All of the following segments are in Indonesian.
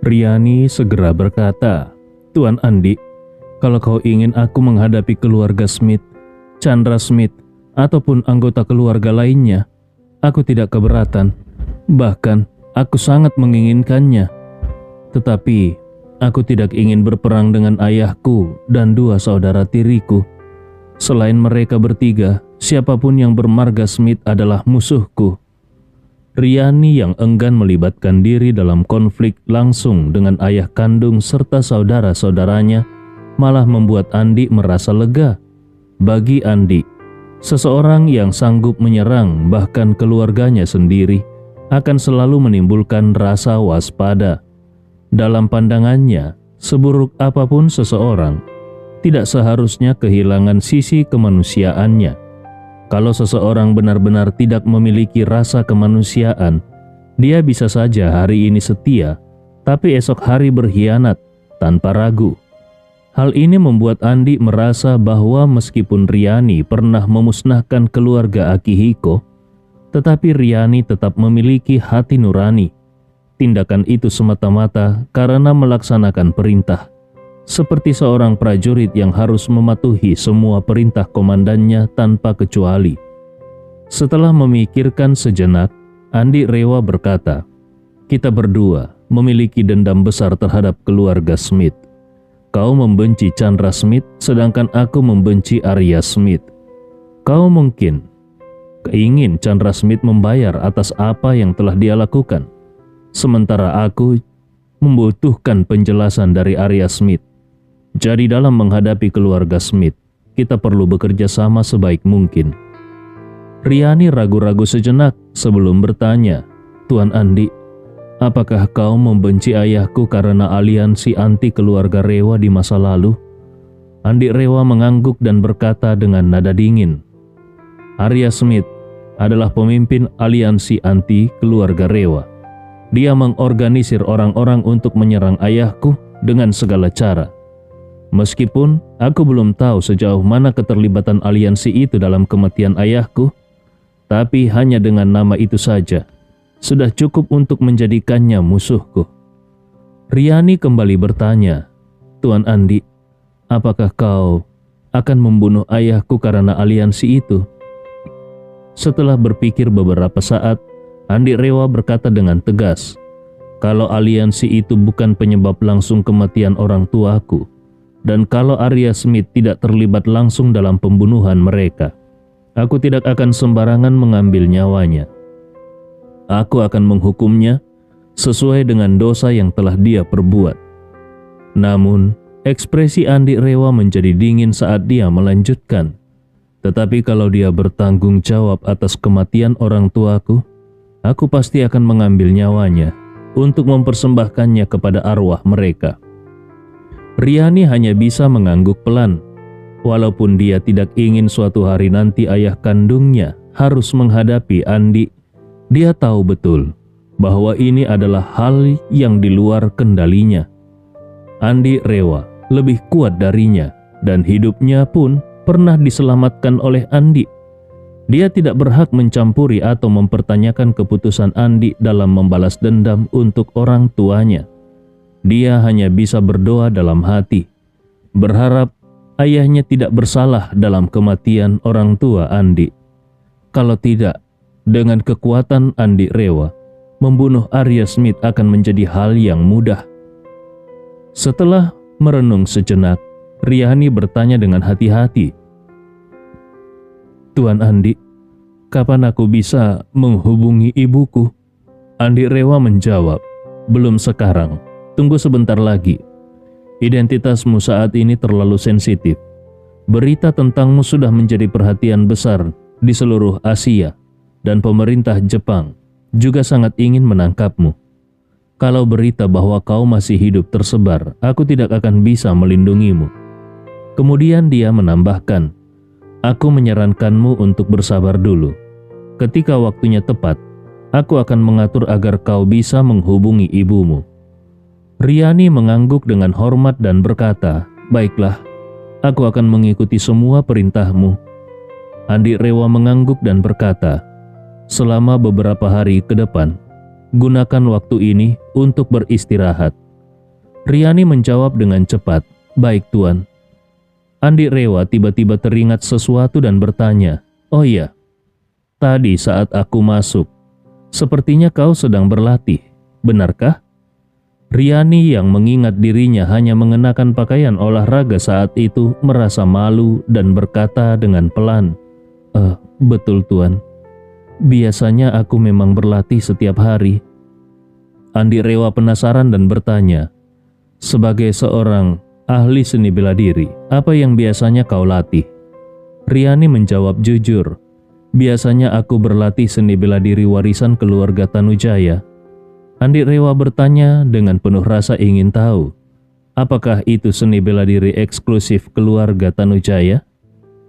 Riani segera berkata, "Tuan Andi, kalau kau ingin aku menghadapi keluarga Smith, Chandra Smith, ataupun anggota keluarga lainnya, aku tidak keberatan. Bahkan, aku sangat menginginkannya. Tetapi, aku tidak ingin berperang dengan ayahku dan dua saudara tiriku. Selain mereka bertiga, siapapun yang bermarga Smith adalah musuhku." Riani yang enggan melibatkan diri dalam konflik langsung dengan ayah kandung serta saudara-saudaranya malah membuat Andi merasa lega. Bagi Andi, seseorang yang sanggup menyerang bahkan keluarganya sendiri akan selalu menimbulkan rasa waspada. Dalam pandangannya, seburuk apapun seseorang, tidak seharusnya kehilangan sisi kemanusiaannya. Kalau seseorang benar-benar tidak memiliki rasa kemanusiaan, dia bisa saja hari ini setia, tapi esok hari berkhianat tanpa ragu. Hal ini membuat Andi merasa bahwa meskipun Riani pernah memusnahkan keluarga Akihiko, tetapi Riani tetap memiliki hati nurani. Tindakan itu semata-mata karena melaksanakan perintah, seperti seorang prajurit yang harus mematuhi semua perintah komandannya tanpa kecuali. Setelah memikirkan sejenak, Andi Rewa berkata, "Kita berdua memiliki dendam besar terhadap keluarga Smith. Kau membenci Chandra Smith, sedangkan aku membenci Arya Smith. Kau mungkin ingin Chandra Smith membayar atas apa yang telah dia lakukan, sementara aku membutuhkan penjelasan dari Arya Smith. Jadi dalam menghadapi keluarga Smith, kita perlu bekerja sama sebaik mungkin." Riani ragu-ragu sejenak sebelum bertanya, "Tuan Andi, apakah kau membenci ayahku karena aliansi anti keluarga Rewa di masa lalu?" Andi Rewa mengangguk dan berkata dengan nada dingin, "Arya Smith adalah pemimpin aliansi anti keluarga Rewa. Dia mengorganisir orang-orang untuk menyerang ayahku dengan segala cara. Meskipun aku belum tahu sejauh mana keterlibatan aliansi itu dalam kematian ayahku, tapi hanya dengan nama itu saja sudah cukup untuk menjadikannya musuhku." Riani kembali bertanya, "Tuan Andi, apakah kau akan membunuh ayahku karena aliansi itu?" Setelah berpikir beberapa saat, Andi Rewa berkata dengan tegas, "Kalau aliansi itu bukan penyebab langsung kematian orang tuaku, dan kalau Arya Smith tidak terlibat langsung dalam pembunuhan mereka, aku tidak akan sembarangan mengambil nyawanya. Aku akan menghukumnya sesuai dengan dosa yang telah dia perbuat." Namun, ekspresi Andi Rewa menjadi dingin saat dia melanjutkan, "Tetapi kalau dia bertanggung jawab atas kematian orang tuaku, aku pasti akan mengambil nyawanya untuk mempersembahkannya kepada arwah mereka." Riani hanya bisa mengangguk pelan. Walaupun dia tidak ingin suatu hari nanti ayah kandungnya harus menghadapi Andi, dia tahu betul bahwa ini adalah hal yang di luar kendalinya. Andi Rewa lebih kuat darinya dan hidupnya pun pernah diselamatkan oleh Andi. Dia tidak berhak mencampuri atau mempertanyakan keputusan Andi dalam membalas dendam untuk orang tuanya. Dia hanya bisa berdoa dalam hati, berharap ayahnya tidak bersalah dalam kematian orang tua Andi. Kalau tidak, dengan kekuatan Andi Rewa, membunuh Arya Smith akan menjadi hal yang mudah. Setelah merenung sejenak, Riani bertanya dengan hati-hati, "Tuan Andi, kapan aku bisa menghubungi ibuku?" Andi Rewa menjawab, "Belum sekarang. Tunggu sebentar lagi. Identitasmu saat ini terlalu sensitif. Berita tentangmu sudah menjadi perhatian besar di seluruh Asia, dan pemerintah Jepang juga sangat ingin menangkapmu. Kalau berita bahwa kau masih hidup tersebar, aku tidak akan bisa melindungimu." Kemudian dia menambahkan, "Aku menyarankanmu untuk bersabar dulu. Ketika waktunya tepat, aku akan mengatur agar kau bisa menghubungi ibumu." Riani mengangguk dengan hormat dan berkata, "Baiklah, aku akan mengikuti semua perintahmu." Andi Rewa mengangguk dan berkata, "Selama beberapa hari ke depan, gunakan waktu ini untuk beristirahat. Riani menjawab dengan cepat, "Baik, Tuan." Andi Rewa tiba-tiba teringat sesuatu dan bertanya, "Oh iya, tadi saat aku masuk, sepertinya kau sedang berlatih, benarkah?" Riani yang mengingat dirinya hanya mengenakan pakaian olahraga saat itu merasa malu dan berkata dengan pelan, Betul Tuan. Biasanya aku memang berlatih setiap hari." Andi Rewa penasaran dan bertanya, "Sebagai seorang ahli seni bela diri, apa yang biasanya kau latih?" Riani menjawab jujur, "Biasanya aku berlatih seni bela diri warisan keluarga Tanujaya." Andi Rewa bertanya dengan penuh rasa ingin tahu, apakah itu seni bela diri eksklusif keluarga Tanujaya?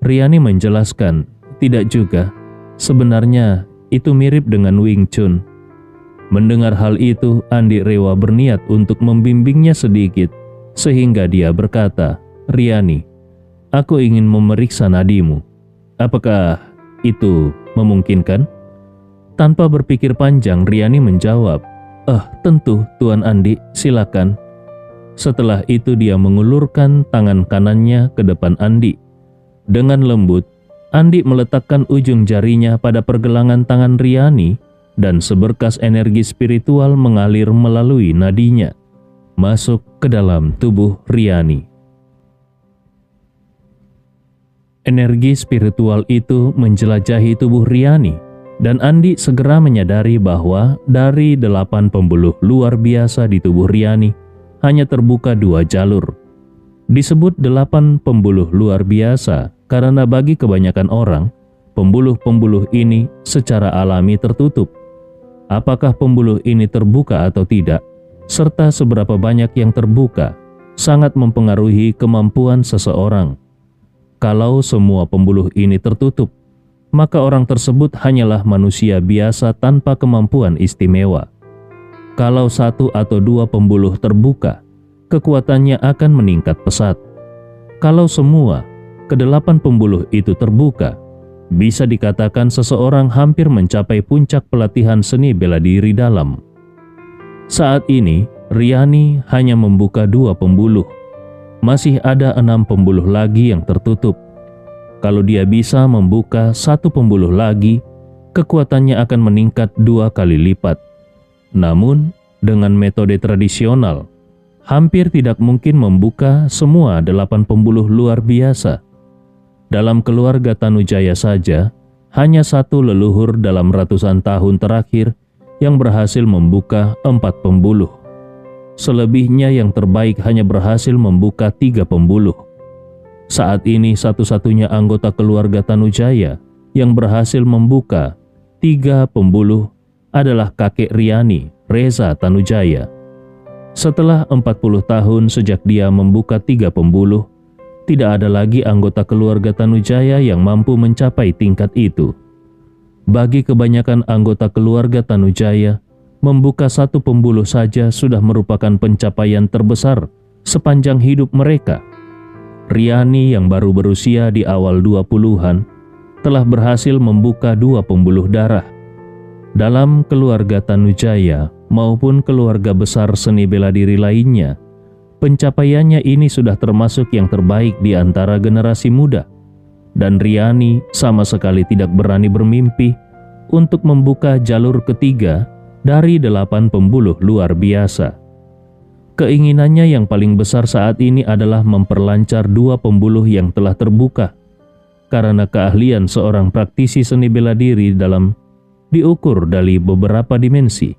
Riani menjelaskan, "Tidak juga. Sebenarnya itu mirip dengan Wing Chun." Mendengar hal itu, Andi Rewa berniat untuk membimbingnya sedikit, sehingga dia berkata, "Riani, aku ingin memeriksa nadimu. Apakah itu memungkinkan?" Tanpa berpikir panjang, Riani menjawab, Tentu Tuan Andi, silakan." Setelah itu dia mengulurkan tangan kanannya ke depan Andi. Dengan lembut, Andi meletakkan ujung jarinya pada pergelangan tangan Riani dan seberkas energi spiritual mengalir melalui nadinya, masuk ke dalam tubuh Riani. Energi spiritual itu menjelajahi tubuh Riani, dan Andi segera menyadari bahwa dari 8 pembuluh luar biasa di tubuh Riani hanya terbuka 2 jalur. Disebut 8 pembuluh luar biasa karena bagi kebanyakan orang, pembuluh-pembuluh ini secara alami tertutup. Apakah pembuluh ini terbuka atau tidak, serta seberapa banyak yang terbuka, sangat mempengaruhi kemampuan seseorang. Kalau semua pembuluh ini tertutup, maka orang tersebut hanyalah manusia biasa tanpa kemampuan istimewa. Kalau 1 atau 2 pembuluh terbuka, kekuatannya akan meningkat pesat. Kalau semua ke-8 pembuluh itu terbuka, bisa dikatakan seseorang hampir mencapai puncak pelatihan seni bela diri dalam. Saat ini, Riani hanya membuka 2 pembuluh. Masih ada 6 pembuluh lagi yang tertutup. Kalau dia bisa membuka 1 pembuluh lagi, kekuatannya akan meningkat 2 kali lipat. Namun, dengan metode tradisional, hampir tidak mungkin membuka semua 8 pembuluh luar biasa. Dalam keluarga Tanujaya saja, hanya 1 leluhur dalam ratusan tahun terakhir yang berhasil membuka 4 pembuluh. Selebihnya yang terbaik hanya berhasil membuka 3 pembuluh. Saat ini satu-satunya anggota keluarga Tanujaya yang berhasil membuka 3 pembuluh adalah kakek Riani, Reza Tanujaya. Setelah 40 tahun sejak dia membuka 3 pembuluh, tidak ada lagi anggota keluarga Tanujaya yang mampu mencapai tingkat itu. Bagi kebanyakan anggota keluarga Tanujaya, membuka 1 pembuluh saja sudah merupakan pencapaian terbesar sepanjang hidup mereka. Riani yang baru berusia di awal 20-an telah berhasil membuka 2 pembuluh darah. Dalam keluarga Tanujaya maupun keluarga besar seni bela diri lainnya, pencapaiannya ini sudah termasuk yang terbaik di antara generasi muda. Dan Riani sama sekali tidak berani bermimpi untuk membuka jalur ketiga dari 8 pembuluh luar biasa. Keinginannya yang paling besar saat ini adalah memperlancar 2 pembuluh yang telah terbuka, karena keahlian seorang praktisi seni bela diri dalam diukur dari beberapa dimensi.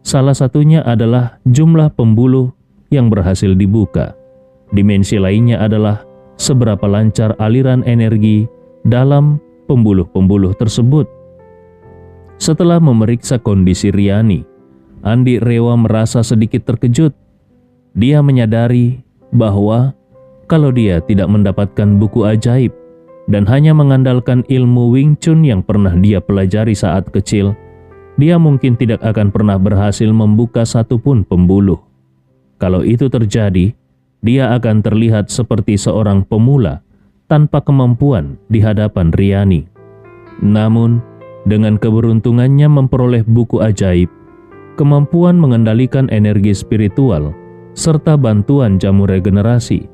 Salah satunya adalah jumlah pembuluh yang berhasil dibuka. Dimensi lainnya adalah seberapa lancar aliran energi dalam pembuluh-pembuluh tersebut. Setelah memeriksa kondisi Riani, Andi Rewa merasa sedikit terkejut. Dia menyadari bahwa kalau dia tidak mendapatkan buku ajaib dan hanya mengandalkan ilmu Wing Chun yang pernah dia pelajari saat kecil, dia mungkin tidak akan pernah berhasil membuka 1 pun pembuluh. Kalau itu terjadi, dia akan terlihat seperti seorang pemula tanpa kemampuan di hadapan Riani. Namun, dengan keberuntungannya memperoleh buku ajaib, kemampuan mengendalikan energi spiritual, serta bantuan jamu regenerasi,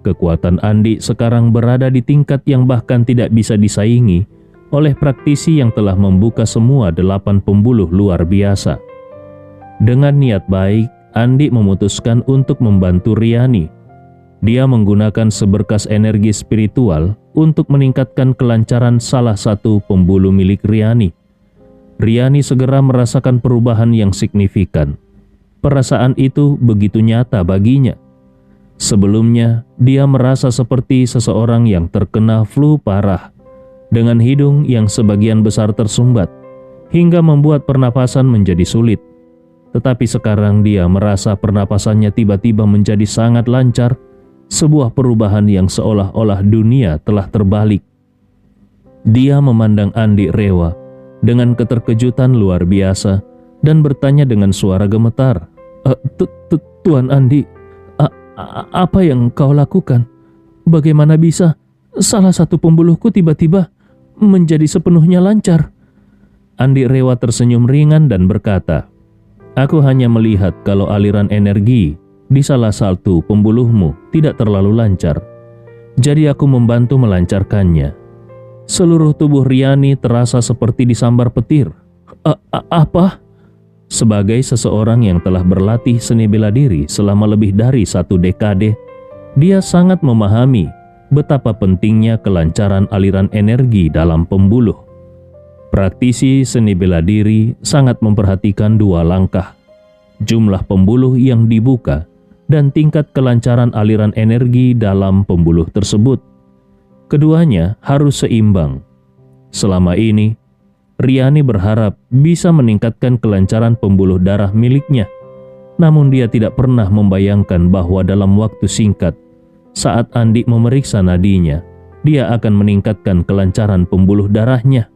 kekuatan Andi sekarang berada di tingkat yang bahkan tidak bisa disaingi oleh praktisi yang telah membuka semua 8 pembuluh luar biasa. Dengan niat baik, Andi memutuskan untuk membantu Riani. Dia menggunakan seberkas energi spiritual untuk meningkatkan kelancaran salah satu pembuluh milik Riani. Riani segera merasakan perubahan yang signifikan. Perasaan itu begitu nyata baginya. Sebelumnya, dia merasa seperti seseorang yang terkena flu parah, dengan hidung yang sebagian besar tersumbat, hingga membuat pernapasan menjadi sulit. Tetapi sekarang dia merasa pernapasannya tiba-tiba menjadi sangat lancar, sebuah perubahan yang seolah-olah dunia telah terbalik. Dia memandang Andi Rewa dengan keterkejutan luar biasa dan bertanya dengan suara gemetar, Tuan Andi, apa yang kau lakukan? Bagaimana bisa salah satu pembuluhku tiba-tiba menjadi sepenuhnya lancar? Andi Rewa tersenyum ringan dan berkata, aku hanya melihat kalau aliran energi di salah satu pembuluhmu tidak terlalu lancar. Jadi aku membantu melancarkannya. Seluruh tubuh Riani terasa seperti disambar petir. Apa? Sebagai seseorang yang telah berlatih seni bela diri selama lebih dari 1 dekade, dia sangat memahami betapa pentingnya kelancaran aliran energi dalam pembuluh. Praktisi seni bela diri sangat memperhatikan 2 langkah: jumlah pembuluh yang dibuka dan tingkat kelancaran aliran energi dalam pembuluh tersebut. Keduanya harus seimbang. Selama ini, Riani berharap bisa meningkatkan kelancaran pembuluh darah miliknya. Namun dia tidak pernah membayangkan bahwa dalam waktu singkat, saat Andi memeriksa nadinya, dia akan meningkatkan kelancaran pembuluh darahnya.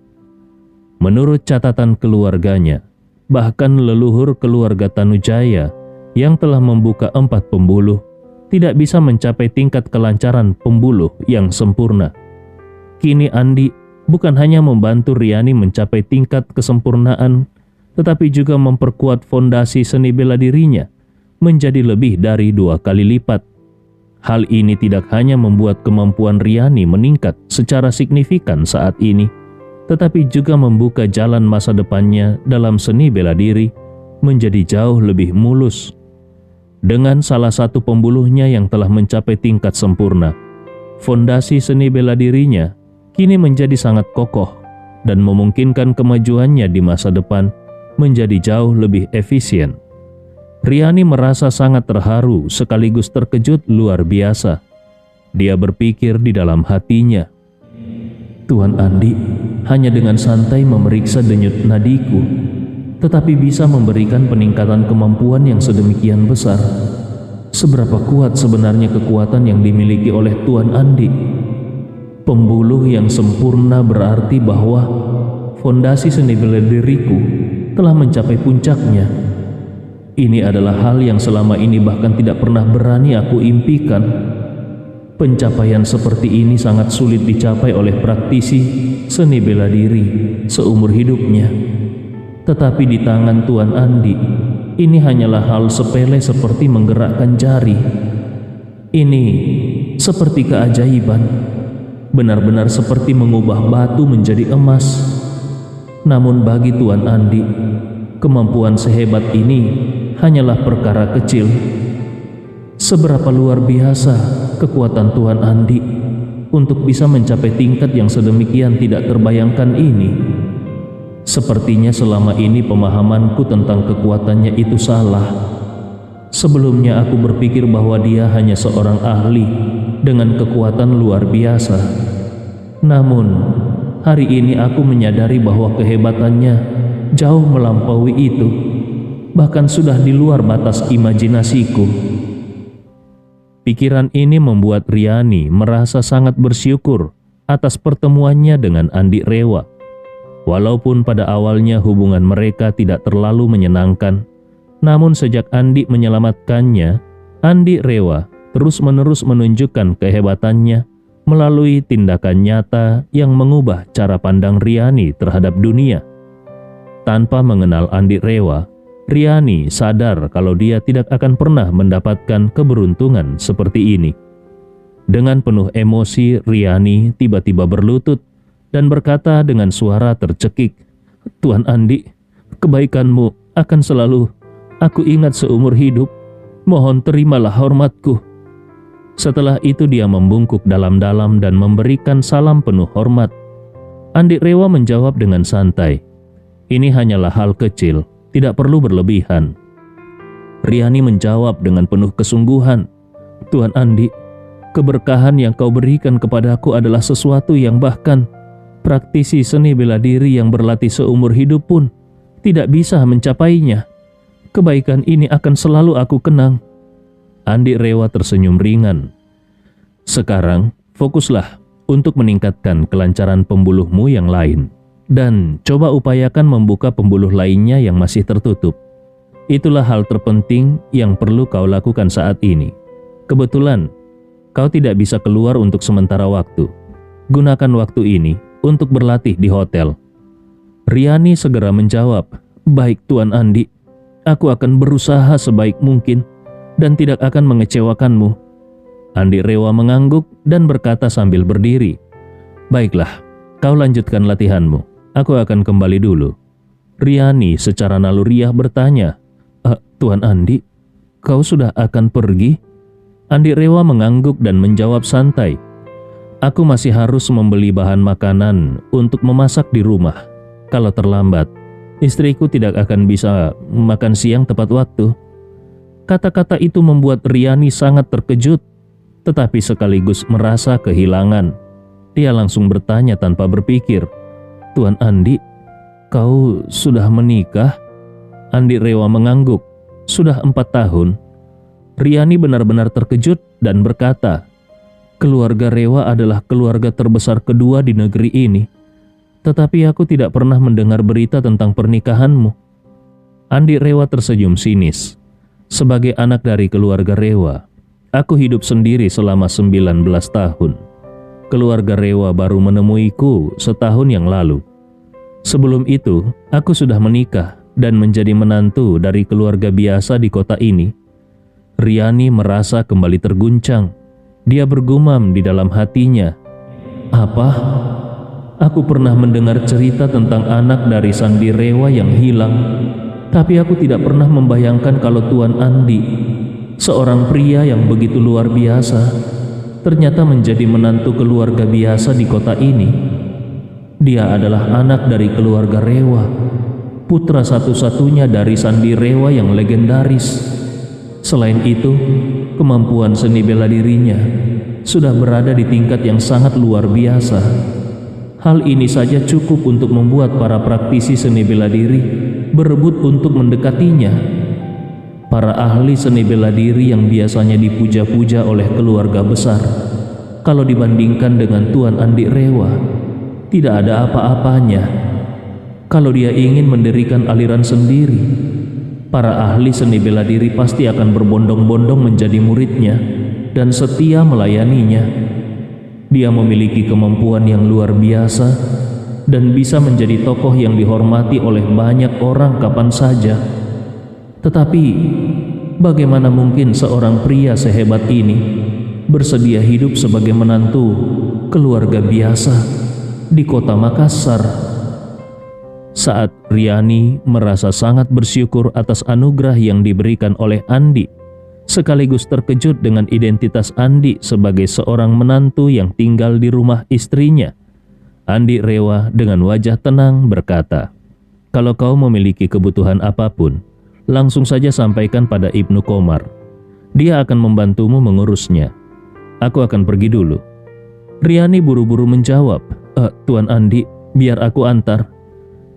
Menurut catatan keluarganya, bahkan leluhur keluarga Tanujaya yang telah membuka 4 pembuluh tidak bisa mencapai tingkat kelancaran pembuluh yang sempurna. Kini Andi bukan hanya membantu Riani mencapai tingkat kesempurnaan, tetapi juga memperkuat fondasi seni bela dirinya menjadi lebih dari 2 kali lipat. Hal ini tidak hanya membuat kemampuan Riani meningkat secara signifikan saat ini, tetapi juga membuka jalan masa depannya dalam seni bela diri menjadi jauh lebih mulus. Dengan salah satu pembuluhnya yang telah mencapai tingkat sempurna, fondasi seni bela dirinya kini menjadi sangat kokoh dan memungkinkan kemajuannya di masa depan menjadi jauh lebih efisien. Riani merasa sangat terharu sekaligus terkejut luar biasa. Dia berpikir di dalam hatinya, Tuan Andi hanya dengan santai memeriksa denyut nadiku, tetapi bisa memberikan peningkatan kemampuan yang sedemikian besar. Seberapa kuat sebenarnya kekuatan yang dimiliki oleh Tuan Andi? Pembuluh yang sempurna berarti bahwa fondasi seni bela diriku telah mencapai puncaknya. Ini adalah hal yang selama ini bahkan tidak pernah berani aku impikan. Pencapaian seperti ini sangat sulit dicapai oleh praktisi seni bela diri seumur hidupnya. Tetapi di tangan Tuan Andi, ini hanyalah hal sepele seperti menggerakkan jari. Ini seperti keajaiban. Benar-benar seperti mengubah batu menjadi emas. Namun bagi Tuan Andi, kemampuan sehebat ini hanyalah perkara kecil. Seberapa luar biasa kekuatan Tuan Andi untuk bisa mencapai tingkat yang sedemikian tidak terbayangkan ini. Sepertinya selama ini pemahamanku tentang kekuatannya itu salah. Sebelumnya aku berpikir bahwa dia hanya seorang ahli dengan kekuatan luar biasa. Namun, hari ini aku menyadari bahwa kehebatannya jauh melampaui itu, bahkan sudah di luar batas imajinasiku. Pikiran ini membuat Riani merasa sangat bersyukur atas pertemuannya dengan Andi Rewa. Walaupun pada awalnya hubungan mereka tidak terlalu menyenangkan, namun sejak Andi menyelamatkannya, Andi Rewa terus-menerus menunjukkan kehebatannya melalui tindakan nyata yang mengubah cara pandang Riani terhadap dunia. Tanpa mengenal Andi Rewa, Riani sadar kalau dia tidak akan pernah mendapatkan keberuntungan seperti ini. Dengan penuh emosi, Riani tiba-tiba berlutut dan berkata dengan suara tercekik, "Tuan Andi, kebaikanmu akan selalu aku ingat seumur hidup. Mohon terimalah hormatku." Setelah itu dia membungkuk dalam-dalam dan memberikan salam penuh hormat. Andi Rewa menjawab dengan santai, "Ini hanyalah hal kecil, tidak perlu berlebihan." Riani menjawab dengan penuh kesungguhan, "Tuan Andi, keberkahan yang kau berikan kepadaku adalah sesuatu yang bahkan praktisi seni bela diri yang berlatih seumur hidup pun tidak bisa mencapainya. Kebaikan ini akan selalu aku kenang." Andi Rewa tersenyum ringan. "Sekarang fokuslah untuk meningkatkan kelancaran pembuluhmu yang lain. Dan coba upayakan membuka pembuluh lainnya yang masih tertutup. Itulah hal terpenting yang perlu kau lakukan saat ini. Kebetulan, kau tidak bisa keluar untuk sementara waktu. Gunakan waktu ini untuk berlatih di hotel." Riani segera menjawab, "Baik Tuan Andi, aku akan berusaha sebaik mungkin dan tidak akan mengecewakanmu." Andi Rewa mengangguk dan berkata sambil berdiri, "Baiklah, kau lanjutkan latihanmu. Aku akan kembali dulu." Riani secara naluriah bertanya, "Tuan Andi, kau sudah akan pergi?" Andi Rewa mengangguk dan menjawab santai, "Aku masih harus membeli bahan makanan untuk memasak di rumah. Kalau terlambat, istriku tidak akan bisa makan siang tepat waktu." Kata-kata itu membuat Riani sangat terkejut, tetapi sekaligus merasa kehilangan. Dia langsung bertanya tanpa berpikir, "Tuan Andi, kau sudah menikah?" Andi Rewa mengangguk, "Sudah 4 tahun." Riani benar-benar terkejut dan berkata, "Keluarga Rewa adalah keluarga terbesar kedua di negeri ini. Tetapi aku tidak pernah mendengar berita tentang pernikahanmu." Andi Rewa tersenyum sinis. "Sebagai anak dari keluarga Rewa, aku hidup sendiri selama 19 tahun. Keluarga Rewa baru menemuiku setahun yang lalu. Sebelum itu, aku sudah menikah dan menjadi menantu dari keluarga biasa di kota ini." Riani merasa kembali terguncang. Dia bergumam di dalam hatinya, "Apa? Aku pernah mendengar cerita tentang anak dari Sandi Rewa yang hilang, tapi aku tidak pernah membayangkan kalau Tuan Andi, seorang pria yang begitu luar biasa, ternyata menjadi menantu keluarga biasa di kota ini. Dia adalah anak dari keluarga Rewa, putra satu-satunya dari Sandi Rewa yang legendaris. Selain itu, kemampuan seni bela dirinya sudah berada di tingkat yang sangat luar biasa. Hal ini saja cukup untuk membuat para praktisi seni bela diri berebut untuk mendekatinya. Para ahli seni bela diri yang biasanya dipuja-puja oleh keluarga besar, kalau dibandingkan dengan Tuan Andi Rewa, tidak ada apa-apanya. Kalau dia ingin mendirikan aliran sendiri, para ahli seni bela diri pasti akan berbondong-bondong menjadi muridnya dan setia melayaninya. Dia memiliki kemampuan yang luar biasa dan bisa menjadi tokoh yang dihormati oleh banyak orang kapan saja. Tetapi, bagaimana mungkin seorang pria sehebat ini bersedia hidup sebagai menantu keluarga biasa di kota Makassar?" Saat Riani merasa sangat bersyukur atas anugerah yang diberikan oleh Andi, sekaligus terkejut dengan identitas Andi sebagai seorang menantu yang tinggal di rumah istrinya, Andi Rewa dengan wajah tenang berkata, "Kalau kau memiliki kebutuhan apapun, langsung saja sampaikan pada Ibnu Komar. Dia akan membantumu mengurusnya. Aku akan pergi dulu." Riani buru-buru menjawab, "Tuan Andi, biar aku antar."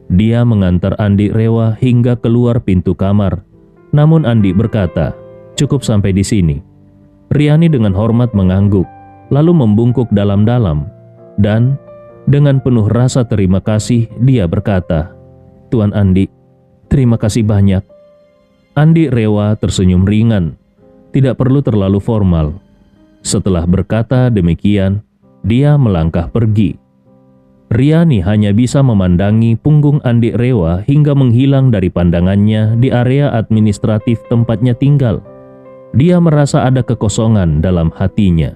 Dia mengantar Andi Rewa hingga keluar pintu kamar. Namun Andi berkata, "Cukup sampai di sini." Riani dengan hormat mengangguk, lalu membungkuk dalam-dalam. Dan dengan penuh rasa terima kasih dia berkata, "Tuan Andi, terima kasih banyak." Andi Rewa tersenyum ringan, tidak perlu terlalu formal. Setelah berkata demikian, dia melangkah pergi. Riani hanya bisa memandangi punggung Andik Rewa hingga menghilang dari pandangannya di area administratif tempatnya tinggal. Dia merasa ada kekosongan dalam hatinya.